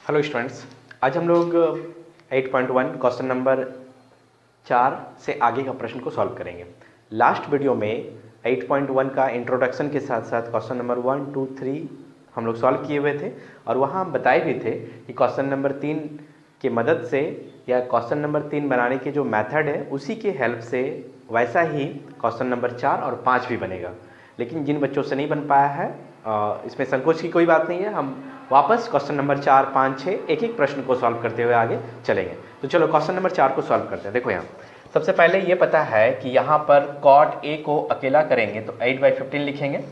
Hello students, आज हम लोग 8.1 क्वेश्चन नंबर 4 से आगे का प्रश्न को सॉल्व करेंगे। लास्ट वीडियो में 8.1 का इंट्रोडक्शन के साथ साथ क्वेश्चन नंबर 1, 2, 3 हम लोग सॉल्व किए हुए थे और वहाँ हम बताए भी थे कि क्वेश्चन नंबर 3 की मदद से या क्वेश्चन नंबर 3 बनाने के जो मेथड है उसी के हेल्प से वैसा ही क्वेश्चन नंबर 4 और 5 भी बनेगा। लेकिन जिन बच्चों से नहीं बन पाया है इसमें संकोच की कोई बात नहीं है। हम वापस क्वेश्चन नंबर 4, 5, 6 एक एक प्रश्न को सॉल्व करते हुए आगे चलेंगे। तो चलो क्वेश्चन नंबर 4 को सॉल्व करते हैं। देखो यहाँ सबसे पहले ये पता है कि यहाँ पर कॉट ए को अकेला करेंगे तो 8/15 लिखेंगे।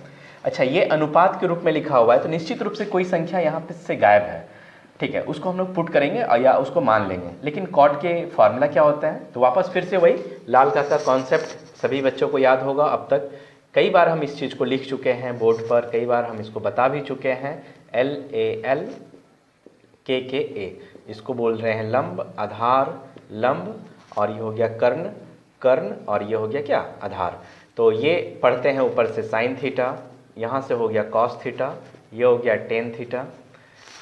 अच्छा, ये अनुपात के रूप में लिखा हुआ है तो निश्चित रूप से कोई संख्या यहाँ पे से गायब है, ठीक है, उसको हम लोग पुट करेंगे या उसको मान लेंगे। लेकिन कॉट के फॉर्मूला क्या होता है, तो वापस फिर से वही लाल का कॉन्सेप्ट सभी बच्चों को याद होगा। अब तक कई बार हम इस चीज़ को लिख चुके हैं बोर्ड पर, कई बार हम इसको बता भी चुके हैं। LAL KKA, इसको बोल रहे हैं लंब, आधार, लंब, और ये हो गया कर्ण, कर्ण, और ये हो गया क्या, आधार। तो ये पढ़ते हैं ऊपर से साइन थीटा, यहाँ से हो गया कॉस थीटा, ये हो गया टेन थीटा,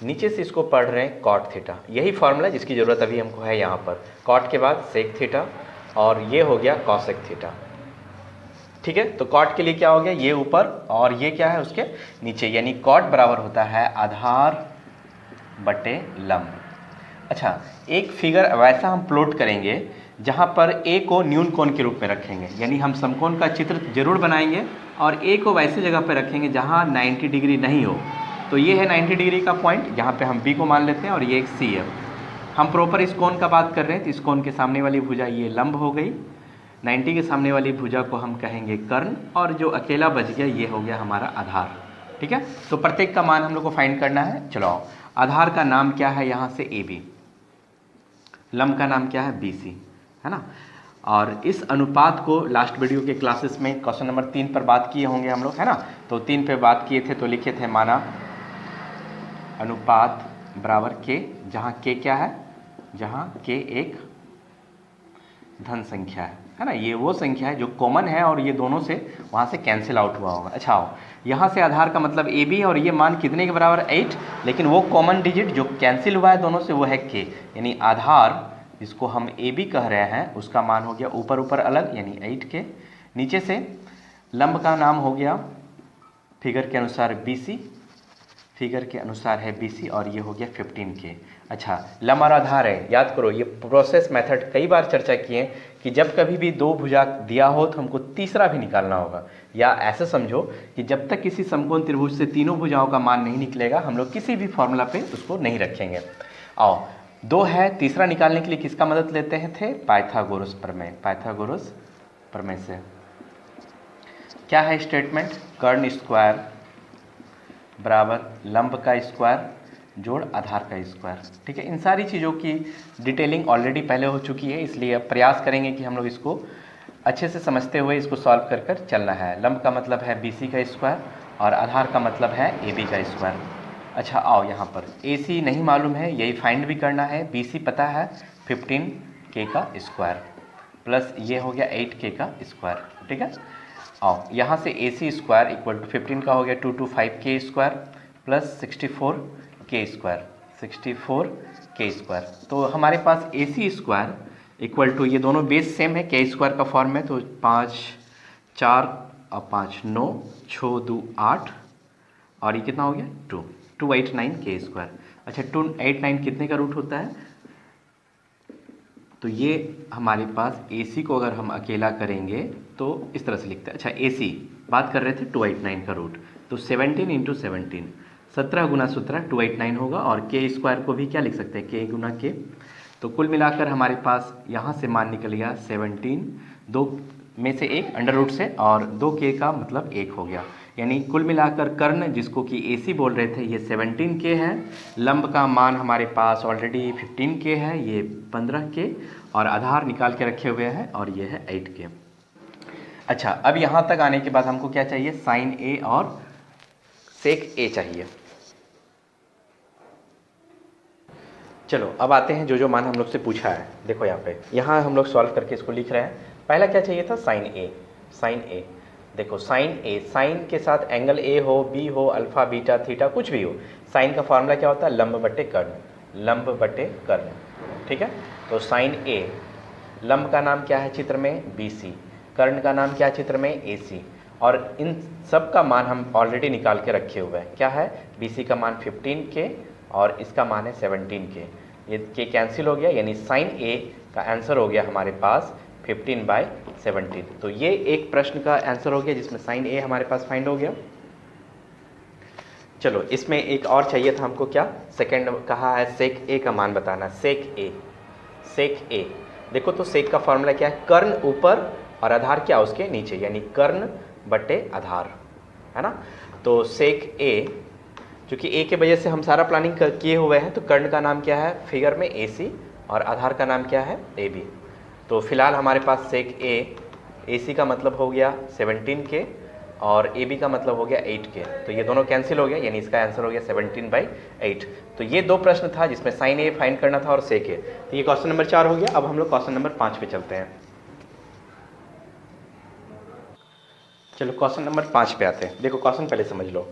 नीचे से इसको पढ़ रहे हैं कॉट थीटा। यही फॉर्मूला जिसकी ज़रूरत अभी हमको है यहाँ पर। कॉट के बाद सेक थीटा और ये हो गया कॉसेक थीटा, ठीक है। तो कॉट के लिए क्या हो गया, ये ऊपर और ये क्या है उसके नीचे, यानी कॉट बराबर होता है आधार बटे लंब। अच्छा, एक फिगर वैसा हम प्लॉट करेंगे जहाँ पर ए को न्यून कोण के रूप में रखेंगे, यानी हम समकोण का चित्र जरूर बनाएंगे और ए को वैसे जगह पर रखेंगे जहाँ 90 डिग्री नहीं हो। तो ये है 90 डिग्री का पॉइंट, यहाँ पे हम बी को मान लेते हैं और ये एक सी है। हम प्रॉपर इस कोण का बात कर रहे हैं तो इस कोण के सामने वाली भुजा ये लंब हो गई, 90 के सामने वाली भुजा को हम कहेंगे कर्ण, और जो अकेला बच गया ये हो गया हमारा आधार, ठीक है। तो प्रत्येक का मान हम लोग को फाइंड करना है। चलो, आधार का नाम क्या है यहाँ से AB, लंब का नाम क्या है BC, है ना। और इस अनुपात को लास्ट वीडियो के क्लासेस में क्वेश्चन नंबर 3 पर बात किए होंगे हम लोग, है ना। तो 3 पे बात किए थे तो लिखे थे माना अनुपात बराबर K, जहाँ K क्या है, जहाँ K एक धन संख्या है ना। ये वो संख्या है जो कॉमन है और ये दोनों से वहाँ से कैंसिल आउट हुआ होगा। अच्छा हो, यहाँ से आधार का मतलब AB है और ये मान कितने के बराबर 8, लेकिन वो कॉमन डिजिट जो कैंसिल हुआ है दोनों से वो है K, यानी आधार जिसको हम AB कह रहे हैं उसका मान हो गया ऊपर ऊपर अलग यानी 8K, नीचे से लंब का नाम हो गया फिगर के अनुसार BC, फिगर के अनुसार है BC और ये हो गया 15K। अच्छा, लंब और आधार है, याद करो ये प्रोसेस मेथड कई बार चर्चा किए कि जब कभी भी दो भुजा दिया हो तो हमको तीसरा भी निकालना होगा, या ऐसे समझो कि जब तक किसी समकोण त्रिभुज से तीनों भुजाओं का मान नहीं निकलेगा हम लोग किसी भी फॉर्मूला पे उसको नहीं रखेंगे। आओ, दो है, तीसरा निकालने के लिए किसका मदद लेते हैं थे, पाइथागोरस प्रमेय। पाइथागोरस प्रमेय से क्या है स्टेटमेंट, कर्ण स्क्वायर बराबर लंब का स्क्वायर जोड़ आधार का स्क्वायर, ठीक है। इन सारी चीज़ों की डिटेलिंग ऑलरेडी पहले हो चुकी है, इसलिए अब प्रयास करेंगे कि हम लोग इसको अच्छे से समझते हुए इसको सॉल्व कर कर चलना है। लंब का मतलब है BC का स्क्वायर और आधार का मतलब है AB का स्क्वायर। अच्छा आओ, यहाँ पर AC नहीं मालूम है, यही फाइंड भी करना है। BC पता है 15K का स्क्वायर प्लस ये हो गया 8K का स्क्वायर, ठीक है। आओ, यहाँ से AC स्क्वायर इक्वल टू 15 का हो गया 225K square plus 64K square, 64K square. तो हमारे पास AC स्क्वायर इक्वल टू, ये दोनों बेस सेम है, K स्क्वायर का फॉर्म है, तो 5 4 और 5 9, 6 2 8 और ये कितना हो गया 289K स्क्वायर। अच्छा, 289 कितने का रूट होता है, तो ये हमारे पास AC को अगर हम अकेला करेंगे तो इस तरह से लिखते हैं। अच्छा, AC बात कर रहे थे 289 का रूट, तो 17 इंटू 17, 17 गुना 17 289 होगा, और K स्क्वायर को भी क्या लिख सकते हैं, K गुना K। तो कुल मिलाकर हमारे पास यहाँ से मान निकल गया 17, दो में से एक अंडर रूट से, और 2K का मतलब 1 हो गया, यानी कुल मिलाकर कर्ण जिसको कि AC बोल रहे थे ये 17K है, लंब का मान हमारे पास ऑलरेडी 15K है, ये 15K, और आधार निकाल के रखे हुए हैं और ये है 8K। अच्छा, अब यहाँ तक आने के बाद हमको क्या चाहिए, साइन A और सेक A चाहिए। चलो अब आते हैं जो जो मान हम लोग से पूछा है। देखो यहाँ हम लोग सॉल्व करके इसको लिख रहे हैं। पहला क्या चाहिए था, साइन A। साइन A, देखो साइन A, साइन के साथ एंगल A हो, B हो, अल्फा बीटा थीटा कुछ भी हो, साइन का फॉर्मूला क्या होता है, लंब बटे कर्ण। लंब बटे कर्ण, ठीक है। तो साइन ए, लंब का नाम क्या है चित्र में, बी सी, कर्ण का नाम क्या है चित्र में, ए सी, और इन सब का मान हम ऑलरेडी निकाल के रखे हुए हैं। क्या है, बी सी का मान 15 के और इसका मान है 17 के। ये के कैंसिल हो गया, यानी साइन ए का आंसर हो गया हमारे पास 15/17। तो ये एक प्रश्न का आंसर हो गया जिसमें साइन ए हमारे पास फाइंड हो गया। चलो इसमें एक और चाहिए था हमको, क्या, सेकंड कहा है सेक ए का मान बताना। सेक ए, सेक ए, देखो तो सेक का फॉर्मूला क्या है, कर्ण ऊपर और आधार क्या उसके नीचे, यानी कर्ण बटे आधार, है ना। तो सेक ए, क्योंकि ए के वजह से हम सारा प्लानिंग किए हुए हैं, तो कर्ण का नाम क्या है फिगर में, ए सी, और आधार का नाम क्या है, ए बी। तो फिलहाल हमारे पास सेक ए सी का मतलब हो गया 17 के और ए बी का मतलब हो गया 8 के। तो ये दोनों कैंसिल हो गया, यानी इसका आंसर हो गया 17/8। तो ये दो प्रश्न था जिसमें साइन ए फाइंड करना था और सेक ए। तो ये क्वेश्चन नंबर 4 हो गया। अब हम लोग क्वेश्चन नंबर 5 पे चलते हैं। चलो क्वेश्चन नंबर 5 पे आते हैं। देखो क्वेश्चन पहले समझ लो,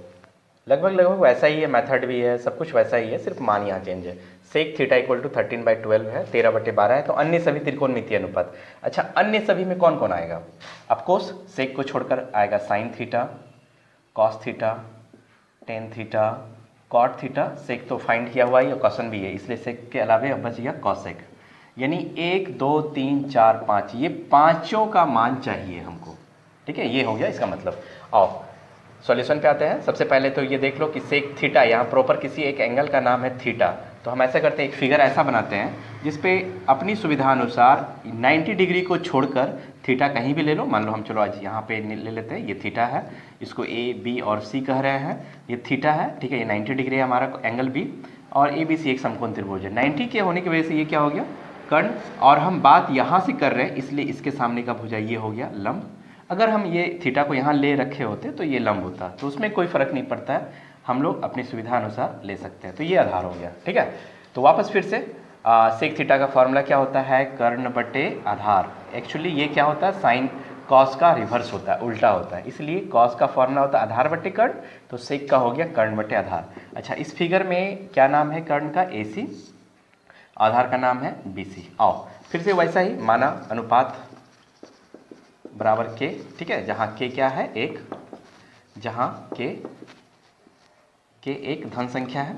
लगभग वैसा ही है, मेथड भी है, सब कुछ वैसा ही है, सिर्फ मान यहाँ चेंज है। सेक थीटा इक्वल टू 13/12 है, 13/12 है। तो अन्य सभी त्रिकोणमितीय अनुपात, अच्छा अन्य सभी में कौन कौन आएगा, ऑफकोर्स सेक को छोड़कर आएगा sine theta, cos theta, tan theta, cot theta. Sec तो फाइंड किया हुआ ही और क्वेश्चन भी है, इसलिए सेक के अलावे अब बच गया कॉसेक। यानी 1 2 3 4 5, ये पांचों का मान चाहिए हमको, ठीक है। ये हो गया इसका मतलब। आओ सॉल्यूशन पे आते हैं। सबसे पहले तो ये देख लो कि सेक थीटा, यहाँ प्रॉपर किसी एक एंगल का नाम है थीटा। तो हम ऐसा करते हैं, एक फिगर ऐसा बनाते हैं जिसपे अपनी सुविधा अनुसार 90 डिग्री को छोड़कर थीटा कहीं भी ले लो। मान लो हम, चलो आज यहाँ पे ले लेते हैं, ये थीटा है, इसको ए बी और सी कह रहे हैं, ये थीटा है, ठीक है। ये 90 डिग्री है हमारा एंगल बी, और ए बी सी एक समकोण त्रिभुज है। 90 के होने की वजह से ये क्या हो गया, कर्ण, और हम बात यहाँ से कर रहे हैं इसलिए इसके सामने का भुजा ये हो गया लंब। अगर हम ये थीटा को यहाँ ले रखे होते तो ये लंब होता, तो उसमें कोई फर्क नहीं पड़ता है, हम लोग अपनी सुविधा अनुसार ले सकते हैं। तो ये आधार हो गया, ठीक है। तो वापस फिर से सेक थीटा का फॉर्मूला क्या होता है, कर्ण बटे आधार। एक्चुअली ये क्या होता है, साइन कॉस का रिवर्स होता है, उल्टा होता है, इसलिए कॉस का फॉर्मूला होता है आधार बटे कर्ण, तो सेक का हो गया कर्ण बटे आधार। अच्छा इस फिगर में क्या नाम है कर्ण का, ए सी, आधार का नाम है बी सी। आओ फिर से वैसा ही माना, अनुपात बराबर के, ठीक है, जहाँ के क्या है एक, जहाँ के एक धन संख्या है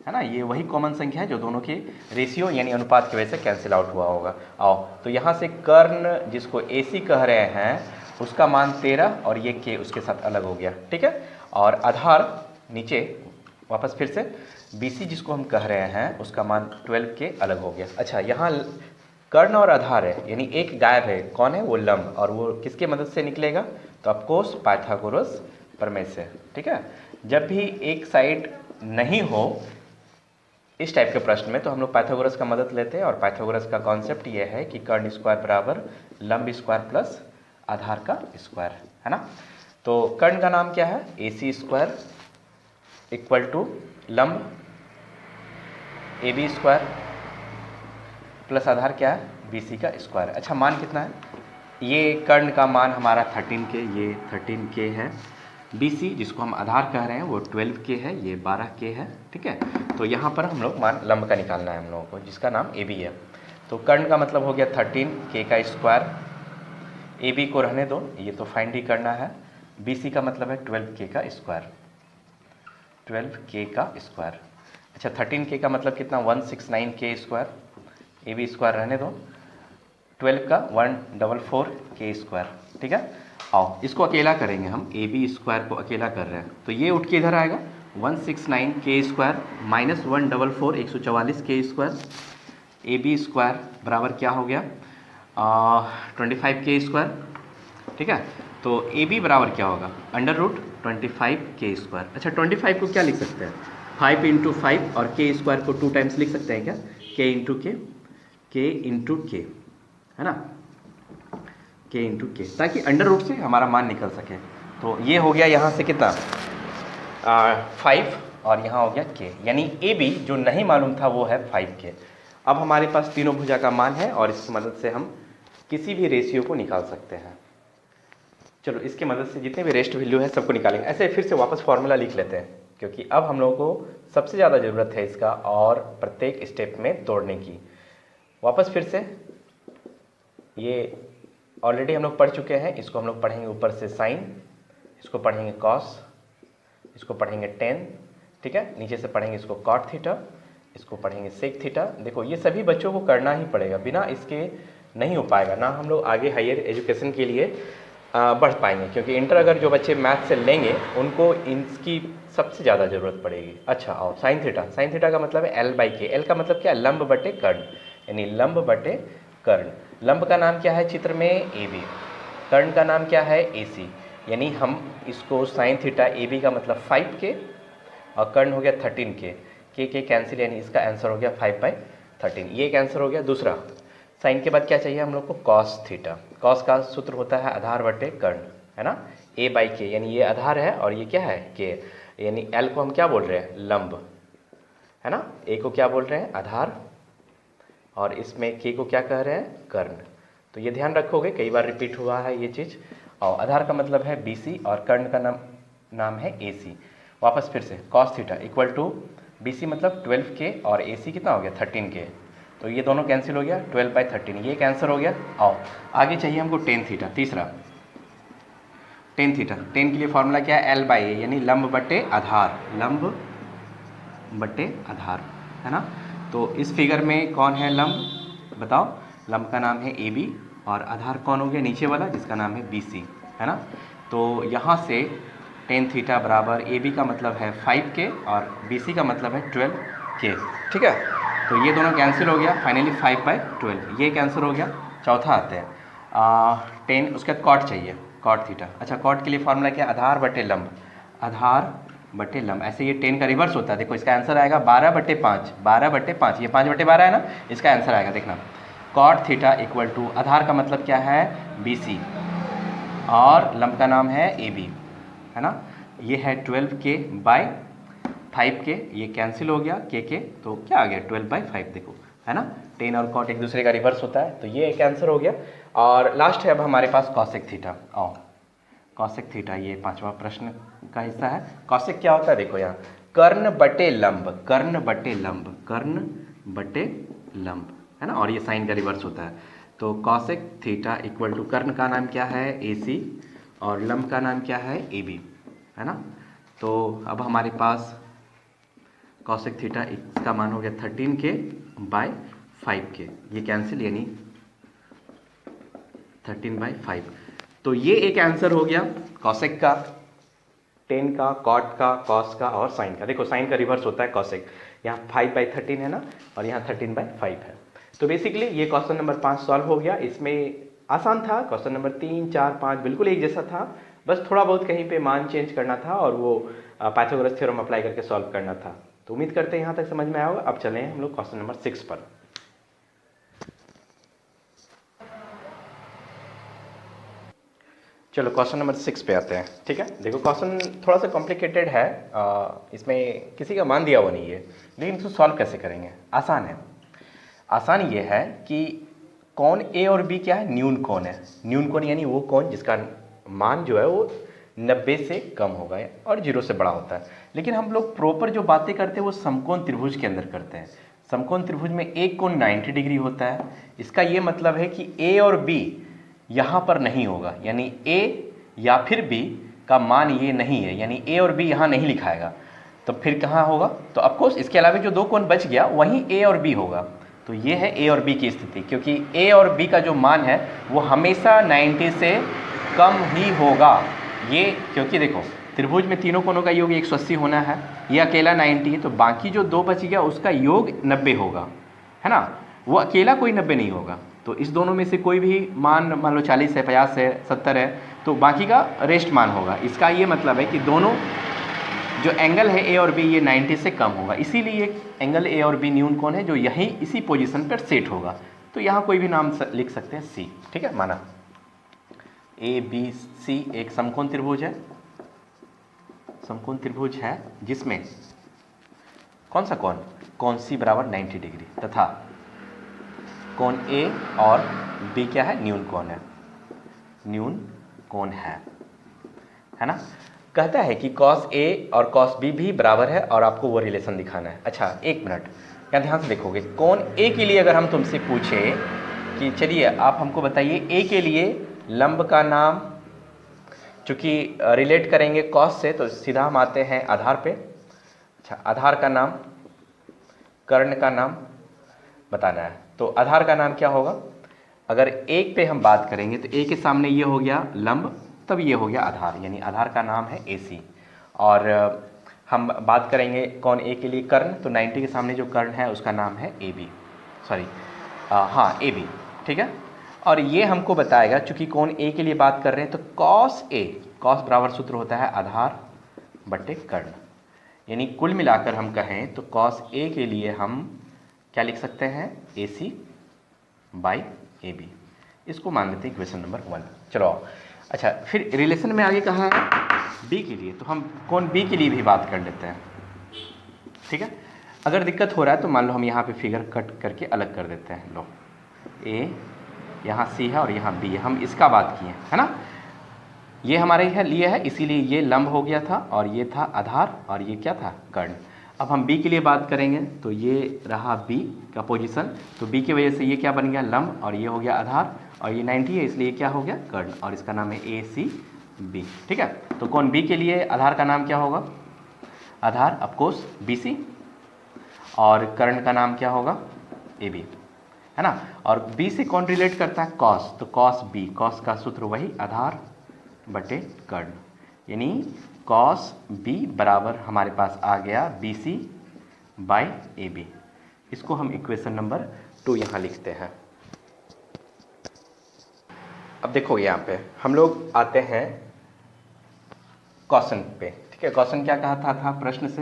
ना, ये वही कॉमन संख्या है जो दोनों के रेशियो यानी अनुपात की वजह से कैंसिल आउट हुआ होगा। आओ तो यहाँ से कर्ण जिसको ए सी कह रहे हैं उसका मान 13 और ये के उसके साथ अलग हो गया, ठीक है। और आधार नीचे वापस फिर से बी सी जिसको हम कह रहे हैं उसका मान 12 के अलग हो गया। अच्छा यहाँ कर्ण और आधार है, यानी एक गायब है, कौन है, वो लंब, और वो किसके मदद से निकलेगा, तो ऑफकोर्स पाइथागोरस प्रमेय से, ठीक है। जब भी एक साइड नहीं हो इस टाइप के प्रश्न में तो हम लोग पाइथागोरस का मदद लेते हैं, और पाइथागोरस का कॉन्सेप्ट ये है कि कर्ण स्क्वायर बराबर लंब स्क्वायर प्लस आधार का स्क्वायर, है ना। तो कर्ण का नाम क्या है, ए सी स्क्वायर इक्वल टू लंब ए बी स्क्वायर प्लस आधार क्या है, बी सी का स्क्वायर। अच्छा मान कितना है, ये कर्ण का मान हमारा 13 के, ये 13 के है, बी सी जिसको हम आधार कह रहे हैं वो 12 के है, ये 12 के है, ठीक है। तो यहाँ पर हम लोग मान लंब का निकालना है हम लोगों को, जिसका नाम ए बी है। तो कर्ण का मतलब हो गया 13 के का स्क्वायर, ए बी को रहने दो, ये तो फाइंड ही करना है, बी सी का मतलब है 12 के का स्क्वायर, 12 के का स्क्वायर। अच्छा 13 के का मतलब कितना, 169 के स्क्वायर, ए बी स्क्वायर रहने दो, 12 का 144 के स्क्वायर, ठीक है। आओ इसको अकेला करेंगे हम, ए बी स्क्वायर को अकेला कर रहे हैं, तो ये उठ के इधर आएगा 169 के स्क्वायर माइनस 144 144 के स्क्वायर, ए बी स्क्वायर बराबर क्या हो गया 25 के स्क्वायर, ठीक है। तो ए बी बराबर क्या होगा, अंडर रूट 25 के स्क्वायर। अच्छा 25 को क्या लिख सकते हैं, 5 इंटू 5, और के स्क्वायर को 2 टाइम्स लिख सकते हैं क्या, के इंटू के, है ना, के इंटू के, ताकि अंडर रूट से हमारा मान निकल सके। तो ये हो गया यहाँ से कितना 5, और यहाँ हो गया के, यानी ए बी जो नहीं मालूम था वो है 5 के। अब हमारे पास तीनों भुजा का मान है और इसकी मदद से हम किसी भी रेशियो को निकाल सकते हैं। चलो इसकी मदद से जितने भी रेस्ट वैल्यू है सबको निकालेंगे। ऐसे फिर से वापस फॉर्मूला लिख लेते हैं। क्योंकि अब हम लोगों को सबसे ज़्यादा ज़रूरत है इसका और प्रत्येक स्टेप में तोड़ने की। वापस फिर से, ये ऑलरेडी हम लोग पढ़ चुके हैं, इसको हम लोग पढ़ेंगे ऊपर से साइन, इसको पढ़ेंगे कॉस, इसको पढ़ेंगे टेन, ठीक है, नीचे से पढ़ेंगे इसको कॉट थीटा, इसको पढ़ेंगे सेक थीटा। देखो ये सभी बच्चों को करना ही पड़ेगा, बिना इसके नहीं हो पाएगा, ना हम लोग आगे हायर एजुकेशन के लिए बढ़ पाएंगे, क्योंकि इंटर अगर जो बच्चे मैथ से लेंगे उनको इनकी सबसे ज़्यादा ज़रूरत पड़ेगी। अच्छा, और साइन थीटा, साइन थीटा का मतलब है एल बाई के। एल का मतलब क्या है? लंब बटे कर्ण, यानी लंब बटे कर्ण। लंब का नाम क्या है चित्र में? A B. कर्ण का नाम क्या है? ए सी। यानी हम इसको साइन थीटा ए बी का मतलब 5 के और कर्ण हो गया 13 के कैंसिल, यानी इसका आंसर हो गया 5/13। ये एक आंसर हो गया। दूसरा, साइन के बाद क्या चाहिए हम लोग को? Cos theta. कॉस का सूत्र होता है आधार बटे कर्ण, है ना, ए बाई के, यानी ये आधार है और ये क्या है? के, यानी एल को हम क्या बोल रहे हैं? लंब, है ना, ए को क्या बोल रहे हैं? आधार, और इसमें के को क्या कह रहे हैं? कर्ण। तो ये ध्यान रखोगे, कई बार रिपीट हुआ है ये चीज़। और आधार का मतलब है बी सी और कर्ण का नाम है ए सी। वापस फिर से, cos theta equal to B C मतलब 12 के और ए सी कितना हो गया? 13 के। तो ये दोनों कैंसिल हो गया, 12/13, ये कैंसिल हो गया। और आगे चाहिए हमको टेन थीटा। तीसरा, टेन थीटा, टेन के लिए फॉर्मूला क्या है? एल बाई ए, यानी लंब बटे आधार, लंब बटे आधार, है ना। तो इस फिगर में कौन है लंब? बताओ। लंब का नाम है ए बी और आधार कौन हो गया? नीचे वाला, जिसका नाम है बी सी, है ना। तो यहाँ से टेन थीटा बराबर ए बी का मतलब है 5 के और बी सी का मतलब है 12 के, ठीक है। तो ये दोनों कैंसिल हो गया, फाइनली 5/12 ये कैंसिल हो गया। चौथा आते हैं 10, उसके बाद कॉट चाहिए, कॉट थीटा। अच्छा, कॉट के लिए फॉर्मूला क्या है? आधार बटे लंब, आधार बटे लंब। ऐसे ये 10 का रिवर्स होता है। देखो इसका आंसर आएगा 12/5, 12/5, ये 5/12 है ना, इसका आंसर आएगा, देखना। कॉट थीटा इक्वल टू, आधार का मतलब क्या है? बी सी और लंब का नाम है ए बी, है ना। ये है 12 के बाय 5 के, ये कैंसिल हो गया के, तो क्या आ गया? 12/5, देखो, है ना। 10 और कॉट एक दूसरे का रिवर्स होता है, तो ये एक आंसर हो गया। और लास्ट है अब हमारे पास कॉसेक थीटा। और कॉसेक थीटा ये 5वां प्रश्न का हिस्सा है। कॉसेक क्या होता है? देखो यहाँ, कर्ण बटे लंब, कर्ण बटे लंब, कर्ण बटे लंब, है ना, और ये साइन का रिवर्स होता है। तो कॉसेक थीटा इक्वल टू, कर्ण का नाम क्या है? ए सी और लंब का नाम क्या है? ए बी, है ना। तो अब हमारे पास कॉसेक थीटा इसका मान हो गया 13 के बाय 5 के, ये कैंसिल, यानी 13/5। तो ये एक आंसर हो गया कॉसेक का, 10 का, कॉट का, कॉस का और साइन का। देखो साइन का रिवर्स होता है कॉसेक, यहाँ 5/13 है ना, और यहाँ 13/5 है। तो बेसिकली ये क्वेश्चन नंबर 5 सॉल्व हो गया। इसमें आसान था, क्वेश्चन नंबर 3, 4, 5 बिल्कुल एक जैसा था, बस थोड़ा बहुत कहीं पे मान चेंज करना था और वो पाइथागोरस थ्योरम अप्लाई करके सॉल्व करना था। तो उम्मीद करते हैं यहाँ तक समझ में आया होगा। अब चलें हम लोग क्वेश्चन नंबर 6 पर। चलो क्वेश्चन नंबर 6 पे आते हैं, ठीक है। देखो क्वेश्चन थोड़ा सा कॉम्प्लिकेटेड है, इसमें किसी का मान दिया हुआ नहीं है, लेकिन इसको सॉल्व कैसे करेंगे? आसान है। आसान ये है कि कौन ए और बी क्या है? न्यून कौन है। न्यून कौन यानी वो कौन जिसका मान जो है वो 90 से कम होगा और 0 से बड़ा होता है। लेकिन हम लोग प्रॉपर जो बातें करते हैं वो समकोण त्रिभुज के अंदर करते हैं। समकोण त्रिभुज में एक कोण 90 डिग्री होता है। इसका ये मतलब है कि ए और बी यहाँ पर नहीं होगा, यानी ए या फिर बी का मान ये नहीं है, यानी ए और बी यहाँ नहीं लिखाएगा। तो फिर कहाँ होगा? तो ऑफकोर्स इसके अलावा जो दो कोण बच गया वहीं ए और बी होगा। तो ये है ए और बी की स्थिति, क्योंकि ए और बी का जो मान है वो हमेशा 90 से कम ही होगा। ये क्योंकि देखो त्रिभुज में तीनों कोणों का योग 180 होना है, ये अकेला 90 है, तो बाकी जो दो बच गया उसका योग 90 होगा, है ना। वो अकेला कोई 90 नहीं होगा। तो इस दोनों में से कोई भी मान लो 40 है, 50 है, 70 है, तो बाकी का रेस्ट मान होगा। इसका ये मतलब है कि दोनों जो एंगल है ए और बी ये 90 से कम होगा, इसीलिए एंगल ए और बी न्यून कोण है जो यही इसी पोजीशन पर सेट होगा। तो यहाँ कोई भी नाम लिख सकते हैं, सी, ठीक है। माना ए बी सी एक समकोण त्रिभुज है, समकोण त्रिभुज है जिसमें कौन सा कोण? कोण सी बराबर 90 डिग्री तथा कोण ए और बी क्या है? न्यून कोण है, न्यून कोण है ना। कहता है कि cos A और cos B भी बराबर है और आपको वो रिलेशन दिखाना है। अच्छा एक मिनट, यहाँ ध्यान से देखोगे, कोण A के लिए अगर हम तुमसे पूछे कि चलिए आप हमको बताइए A के लिए लंब का नाम, चूँकि रिलेट करेंगे cos से तो सीधा हम आते हैं आधार पे। अच्छा आधार का नाम, कर्ण का नाम बताना है, तो आधार का नाम क्या होगा? अगर एक पे हम बात करेंगे तो ए के सामने ये हो गया लंब, तब ये हो गया आधार, यानी आधार का नाम है AC। और हम बात करेंगे कौन ए के लिए कर्ण, तो 90 के सामने जो कर्ण है उसका नाम है AB, सॉरी हाँ AB, ठीक है। और ये हमको बताएगा, चूंकि कौन ए के लिए बात कर रहे हैं, तो cos A, cos बराबर सूत्र होता है आधार बटे कर्ण, यानी कुल मिलाकर हम कहें तो cos A के लिए हम क्या लिख सकते हैं? AC by AB। इसको मान लेते हैं इक्वेशन नंबर 1। चलो अच्छा, फिर रिलेशन में आगे कहा है B के लिए, तो हम कौन B के लिए भी बात कर लेते हैं, ठीक है। अगर दिक्कत हो रहा है तो मान लो हम यहाँ पे फिगर कट करके अलग कर देते हैं। लो A, यहाँ C है और यहाँ B है, हम इसका बात किए है ना, ये हमारे लिए है, इसीलिए ये लंब हो गया था और ये था आधार और ये क्या था? कर्ण। अब हम B के लिए बात करेंगे तो ये रहा B का पोजीशन, तो B की वजह से ये क्या बन गया? लंब, और ये हो गया आधार, और ये 90 है इसलिए क्या हो गया? कर्ण, और इसका नाम है ACB, ठीक है। तो कौन B के लिए आधार का नाम क्या होगा? आधार ऑफकोर्स BC, और कर्ण का नाम क्या होगा? AB, है ना। और B से कौन रिलेट करता है? cos, तो cos B, cos का सूत्र वही आधार बटे कर्ण, यानी cos B बराबर हमारे पास आ गया BC बाई AB। इसको हम इक्वेशन नंबर 2 यहाँ लिखते हैं। अब देखो यहाँ पे हम लोग आते हैं क्वेश्चन पे, ठीक है। क्वेश्चन क्या कहता था प्रश्न से?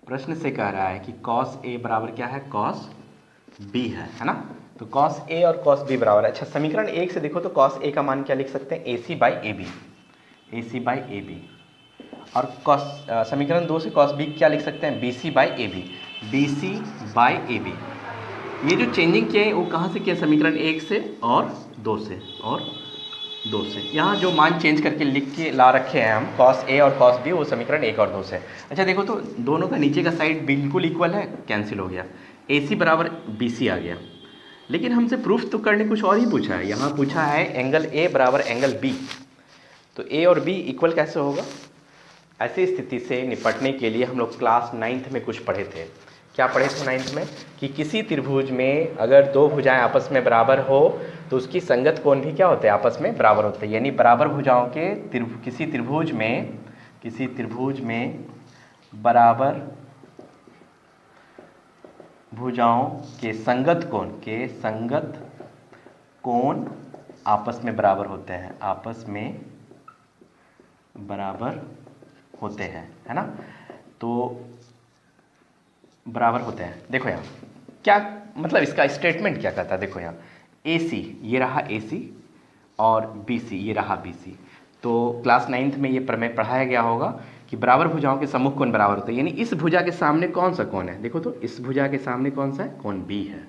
प्रश्न से कह रहा है कि cos A बराबर क्या है? cos B है ना। तो cos A और cos B बराबर है। अच्छा समीकरण 1 से देखो तो cos A का मान क्या लिख सकते हैं? AC by AB, AC by AB। और समीकरण 2 से cos B क्या लिख सकते हैं? BC by AB, BC by AB। ये जो चेंजिंग किए हैं वो कहाँ से किया? समीकरण 1 से और 2 से, और 2 से। यहाँ जो मान चेंज करके लिख के ला रखे हैं हम cos A और cos B, वो समीकरण 1 और 2 से। अच्छा देखो तो दोनों का नीचे का साइड बिल्कुल इक्वल है, कैंसिल हो गया, AC बराबर BC आ गया। लेकिन हमसे प्रूफ तो करने कुछ और ही पूछा है। यहाँ पूछा है एंगल A बराबर एंगल B, तो A और B इक्वल कैसे होगा? ऐसी स्थिति से निपटने के लिए हम लोग क्लास 9th में कुछ पढ़े थे। क्या पढ़े थे 9th में? कि किसी त्रिभुज में अगर दो भुजाएं आपस में बराबर हो तो उसकी संगत कोण भी क्या होते हैं? आपस में बराबर होते हैं। यानी बराबर भुजाओं के किसी त्रिभुज में बराबर भुजाओं के संगत कोण आपस में बराबर होते हैं, आपस में बराबर होते हैं, है ना। तो बराबर होते हैं। देखो यहाँ क्या मतलब, इसका स्टेटमेंट क्या कहता है? देखो यहाँ AC ये रहा AC और BC ये रहा BC। तो क्लास 9th में ये प्रमेय पढ़ाया गया होगा कि बराबर भुजाओं के सम्मुख कोण बराबर होते हैं। यानी इस भुजा के सामने कौन सा कोण है? देखो तो इस भुजा के सामने कौन सा है? कोण B है।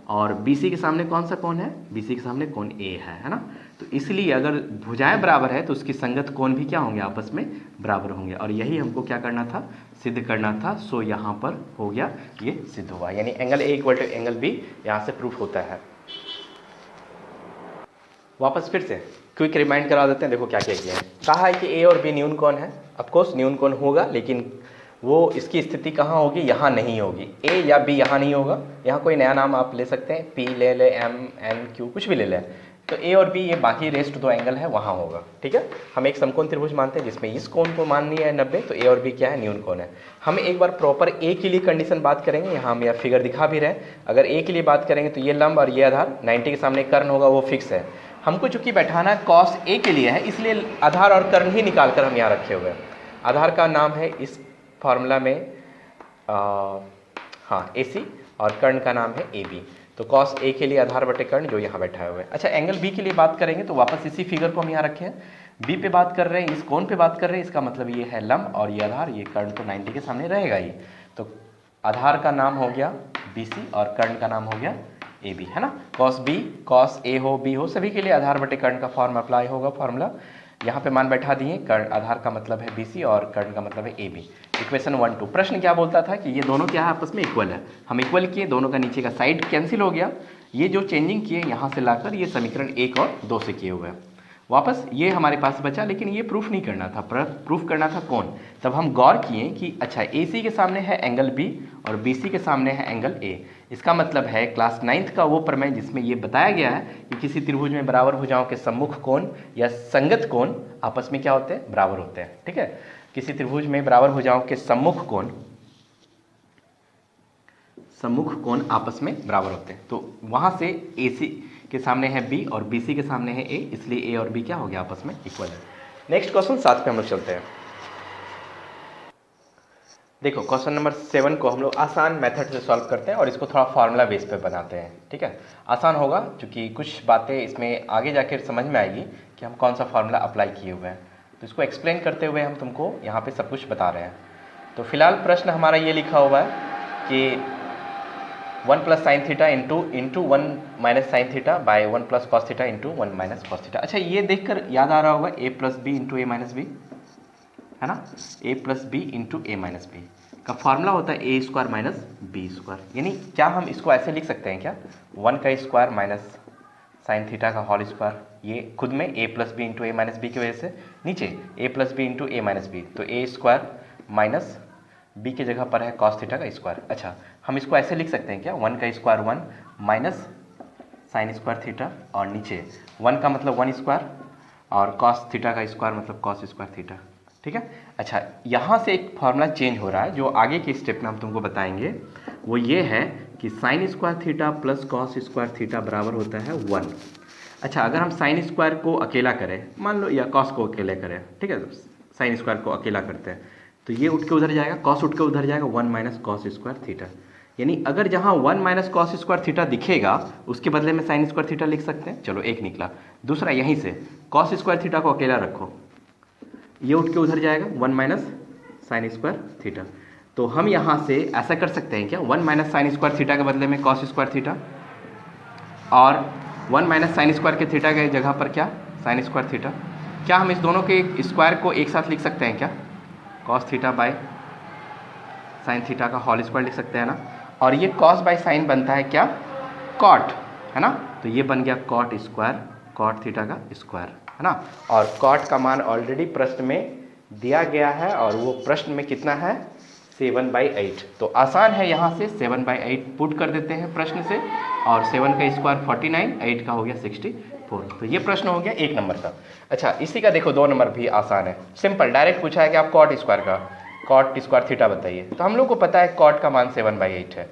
और BC के सामने कौन सा कोण है? BC के सामने कोण A है ना। तो इसलिए अगर भुजाएं बराबर है तो उसकी संगत कोण भी क्या होंगे? आपस में बराबर होंगे। और यही हमको क्या करना था? सिद्ध करना था। सो यहाँ पर हो गया, ये सिद्ध हुआ, यानी angle A equal to angle B यहाँ से प्रूफ होता है। वापस फिर से क्विक रिमाइंड करा देते हैं। देखो क्या क्या किया है। कहा है कि A और B न्यून कोण है, ऑफकोर्स न्यून कोण होगा, लेकिन वो इसकी स्थिति कहाँ होगी? यहाँ नहीं होगी। A या B यहाँ नहीं होगा। यहाँ कोई नया नाम आप ले सकते हैं, P ले ले, M N Q कुछ भी ले लें। तो A और B ये बाकी रेस्ट दो एंगल है वहाँ होगा, ठीक है। हम एक समकोण त्रिभुज मानते हैं जिसमें इस कोण को माननी है 90, तो A और B क्या है? न्यून कोण है। हम एक बार प्रॉपर A के लिए कंडीशन बात करेंगे। यहाँ हम यह फिगर दिखा भी रहे हैं। अगर A के लिए बात करेंगे तो ये लंब और ये आधार, 90 के सामने कर्ण होगा, वो फिक्स है। हमको चूंकि बैठाना cos A के लिए है, इसलिए आधार और कर्ण ही निकाल कर हम यहाँ रखे हुए हैं। आधार का नाम है इस फॉर्मूला में हाँ AC, और कर्ण का नाम है AB। तो cos A के लिए आधार बटे कर्ण जो यहाँ बैठा हुआ है। अच्छा एंगल B के लिए बात करेंगे तो वापस इसी फिगर को हम यहाँ रखे हैं। B पे बात कर रहे हैं, इस कोण पे बात कर रहे हैं, इसका मतलब ये है लंब और ये आधार, ये कर्ण तो 90 के सामने रहेगा ही। तो आधार का नाम हो गया BC और कर्ण का नाम हो गया AB, है ना। cos B, cos A हो B हो, सभी के लिए आधार बटे कर्ण का फॉर्म अप्लाई होगा फॉर्मूला। यहाँ पे मान बैठा दिए, कर्ण आधार का मतलब है BC और कर्ण का मतलब है AB। इक्वेशन 1 2। प्रश्न क्या बोलता था कि ये दोनों क्या है, आपस में इक्वल है। हम इक्वल किए, दोनों का नीचे का साइड कैंसिल हो गया। ये जो चेंजिंग किए यहाँ से लाकर ये समीकरण 1 और 2 से किए हुए हैं वापस, ये हमारे पास बचा। लेकिन ये प्रूफ नहीं करना था, प्रूफ करना था कौन। तब हम गौर किए कि अच्छा AC के सामने है एंगल B और BC के सामने है एंगल A। इसका मतलब है क्लास 9th का वो प्रमेय जिसमें ये बताया गया है कि किसी त्रिभुज में बराबर भुजाओं के सम्मुख कोण या संगत कोण आपस में क्या होते हैं, बराबर होते हैं। ठीक है, किसी त्रिभुज में बराबर भुजाओं के सम्मुख कोण आपस में बराबर होते हैं। तो वहां से AC के सामने है B और BC के सामने है A, इसलिए A और B क्या हो गया, आपस में इक्वल है। नेक्स्ट क्वेश्चन 7 पे हम लोग चलते हैं। देखो क्वेश्चन नंबर 7 को हम लोग आसान मेथड से सॉल्व करते हैं और इसको थोड़ा फार्मूला बेस पे बनाते हैं। ठीक है, आसान होगा क्योंकि कुछ बातें इसमें आगे जाकर समझ में आएगी कि हम कौन सा फार्मूला अप्लाई किए हुए हैं। तो इसको एक्सप्लेन करते हुए हम तुमको यहाँ पे सब कुछ बता रहे हैं। तो फिलहाल प्रश्न हमारा ये लिखा हुआ है कि 1 + sin theta into 1 - sin theta by 1 + cos theta into 1 - cos theta. अच्छा, ये देखकर याद आ रहा होगा A + B into A - B, है ना। A + B into A - B का फॉर्मूला होता है A² - B²। यानी क्या हम इसको ऐसे लिख सकते हैं क्या, 1 का स्क्वायर माइनस sin थीटा का होल स्क्वायर, ये खुद में A + B into A - B की वजह से नीचे A + B into A - B, तो A² माइनस B की जगह पर है cos थीटा का स्क्वायर। अच्छा, हम इसको ऐसे लिख सकते हैं क्या, 1 का स्क्वायर 1 माइनस sin² थीटा और नीचे 1 का मतलब 1 स्क्वायर और cos थीटा का स्क्वायर मतलब cos² थीटा। ठीक है, अच्छा यहाँ से एक फॉर्मूला चेंज हो रहा है, जो आगे के स्टेप में हम तुमको बताएंगे। वो ये है कि sin² theta plus cos² theta बराबर होता है 1। अच्छा, अगर हम sin² को अकेला करें मान लो, या cos को अकेले करें, ठीक है, sin² को अकेला करते हैं तो ये उठ के उधर जाएगा, cos उठ के उधर जाएगा, 1 - cos² थीटा। यानी अगर जहाँ 1 - cos² थीटा दिखेगा उसके बदले में sin² थीटा लिख सकते हैं। चलो एक निकला। दूसरा यहीं से cos² थीटा को अकेला रखो, ये उठ के उधर जाएगा, 1 - sin² थीटा। तो हम यहाँ से ऐसा कर सकते हैं क्या, 1 - sin² थीटा के बदले में cos² थीटा और 1 - sin² के थीटा के जगह पर क्या, sin² थीटा। क्या हम इस दोनों के स्क्वायर को एक साथ लिख सकते हैं क्या, cos theta by sin theta का होल स्क्वायर लिख सकते हैं ना। और ये cos बाय sin बनता है क्या, cot, है ना। तो ये बन गया cot थीटा का स्क्वायर, है ना। और cot का मान ऑलरेडी प्रश्न में दिया गया है और वो प्रश्न में कितना है, 7/8। तो आसान है, यहाँ से 7/8 पुट कर देते हैं प्रश्न से, और 7 का स्क्वायर 49, 8 का हो गया 64। तो ये प्रश्न हो गया 1 नंबर का। अच्छा, इसी का देखो 2 नंबर भी आसान है, सिंपल, डायरेक्ट पूछा है कि आप cot² थीटा बताइए। तो हम लोग को पता है cot का मान 7/8 है,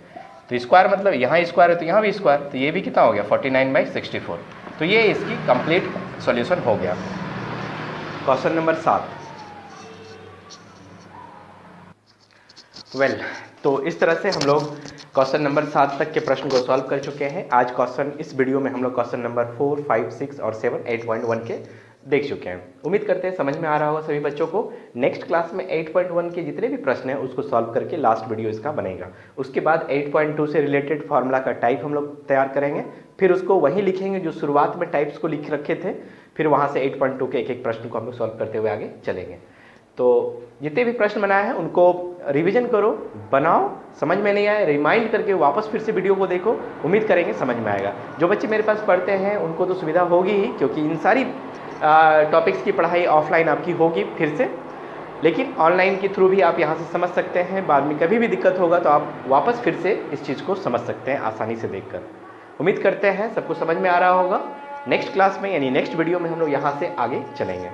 तो स्क्वायर मतलब यहाँ स्क्वायर है तो यहाँ भी स्क्वायर, तो ये भी कितना हो गया 49/64। तो ये इसकी कंप्लीट सॉल्यूशन हो गया। Question number 7। तो इस तरह से हम लोग क्वेश्चन नंबर 7 तक के प्रश्न को सॉल्व कर चुके हैं। आज क्वेश्चन, इस वीडियो में हम लोग क्वेश्चन नंबर 4, 5, 6 और 7 8.1 के देख चुके हैं। उम्मीद करते हैं समझ में आ रहा होगा सभी बच्चों को। नेक्स्ट क्लास में 8.1 के जितने भी प्रश्न हैं उसको सॉल्व करके लास्ट वीडियो इसका बनेगा। उसके बाद 8.2 से रिलेटेड फार्मूला का टाइप हम लोग तैयार करेंगे, फिर उसको वहीं लिखेंगे जो शुरुआत में टाइप्स को लिख रखे थे, फिर वहाँ से 8.2 के एक प्रश्न को हम लोग सॉल्व करते हुए आगे चलेंगे। तो जितने भी प्रश्न बनाए हैं उनको रिवीजन करो, बनाओ, समझ में नहीं आए रिमाइंड करके वापस फिर से वीडियो को देखो, उम्मीद करेंगे समझ में आएगा। जो बच्चे मेरे पास पढ़ते हैं उनको तो सुविधा होगी ही, क्योंकि इन सारी टॉपिक्स की पढ़ाई ऑफलाइन आपकी होगी फिर से, लेकिन ऑनलाइन के थ्रू भी आप यहाँ से समझ सकते हैं। बाद में कभी भी दिक्कत होगा तो आप वापस फिर से इस चीज़ को समझ सकते हैं आसानी से देखकर। उम्मीद करते हैं सबको समझ में आ रहा होगा। नेक्स्ट क्लास में यानी नेक्स्ट वीडियो में हम लोग यहाँ से आगे चलेंगे।